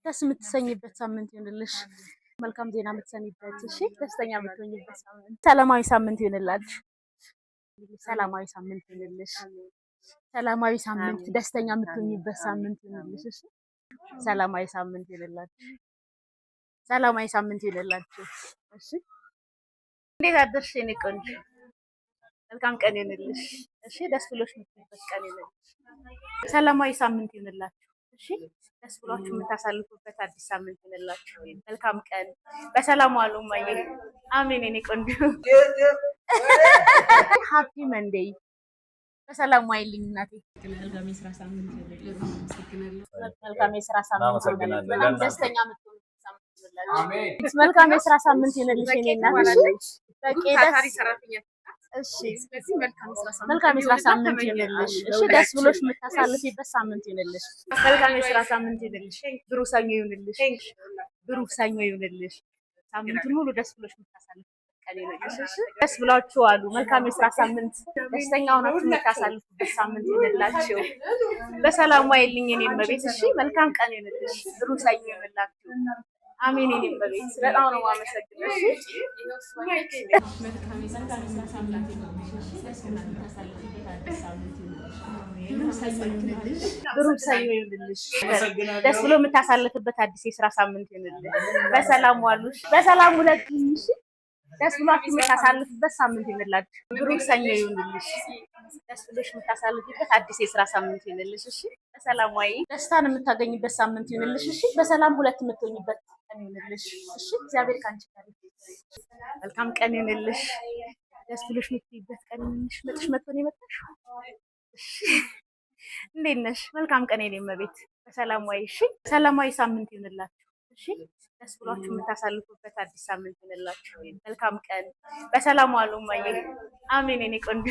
ደስ የምትሰኝበት ሳምንት ይሁንልሽ። መልካም ዜና የምትሰሚበት፣ እሺ፣ ደስተኛ የምትሆኝበት ሳምንት፣ ሰላማዊ ሳምንት ይሁንላችሁ። ሰላማዊ ሳምንት ይሁንልሽ። ሰላማዊ ሳምንት፣ ደስተኛ የምትሆኝበት ሳምንት ይሁንልሽ። እሺ፣ ሰላማዊ ሳምንት ይሁንላችሁ። ሰላማዊ ሳምንት ይሁንላችሁ። እሺ፣ እንዴት አደርሽ የኔ ቆንጆ? መልካም ቀን ይሁንልሽ። እሺ፣ ደስ ብሎሽ የምትሆኝበት ቀን ይሁንልሽ። ሰላማዊ ሳምንት ይሁንላችሁ። እሺ፣ ደስ ብሏችሁ የምታሳልፉበት አዲስ ሳምንት ይሁንላችሁ። መልካም ቀን፣ በሰላም ዋሉ እማዬ። አሜን የኔ ቆንጆ። ሃፒ መንዴይ። በሰላም ዋይልኝ እናቴ። መልካም የስራ ሳምንት ይሁንልሽ። መልካም የስራ ሳምንት ይሁንልሽ። በጣም ደስተኛ የምትሆኑበት ሳምንት ይሁንልሽ። መልካም የስራ ሳምንት ይሁንልሽ የኔ እናት። በቂ ደስ እሺ፣ ስለዚህ መልካም የስራ ሳምንት ይሁንልሽ። እሺ፣ ደስ ብሎሽ የምታሳልፊበት ሳምንት ይሁንልሽ። መልካም የስራ ሳምንት ይሁንልሽ። ብሩህ ሰኞ ይሁንልሽ። ብሩህ ሰኞ ይሁንልሽ። ሳምንቱን ሙሉ ደስ ብሎሽ የምታሳልፊበት ቀን ይሁንልሽ። እሺ፣ ደስ ብሏችሁ አሉ። መልካም የስራ ሳምንት፣ ደስተኛ ሆናችሁ የምታሳልፉበት ሳምንት ይሁንላችሁ። በሰላም ዋይልኝ የኔ እመቤት። እሺ፣ መልካም ቀን ይሁንልሽ። ብሩህ ሰኞ ይሁንላችሁ። አሜን የኔ እመቤት። በጣም ነው የማመሰግነው። ብሩህ ሰኞ ይሁንልሽ። ደስ ብሎ የምታሳልፍበት አዲስ የስራ ሳምንት ይሁንልሽ። በሰላም ዋሉ። በሰላም ውለድልኝ። እሺ፣ ደስ ብሏችሁ የምታሳልፍበት ሳምንት ይሁንላችሁ። ብሩህ ሰኞ ይሁንልሽ። ደስ ብሎሽ የምታሳልፍበት አዲስ የስራ ሳምንት ይሁንልሽ። እሺ፣ በሰላም ዋይ። ደስታን የምታገኝበት ሳምንት ይሁንልሽ። እሺ፣ በሰላም ሁለት የምትሆኝበት ቀን ይሁንልሽ። እሺ፣ እግዚአብሔር ካንቺ ጋር ይሁን። መልካም ቀን ይሁንልሽ። ደስ ብሎሽ የምትይበት ቀን ይሁንልሽ። መጥሽ መጥቶ ነው የመጣሽ። እሺ፣ እንዴት ነሽ? መልካም ቀን የኔ እመቤት። በሰላም ዋይ። እሺ፣ ሰላማዊ ሳምንት ይሁንላችሁ። እሺ፣ ደስ ብሏችሁ የምታሳልፉበት አዲስ ሳምንት ይሁንላችሁ። መልካም ቀን፣ በሰላም ዋሉ እማዬ። አሜን የኔ ቆንጆ።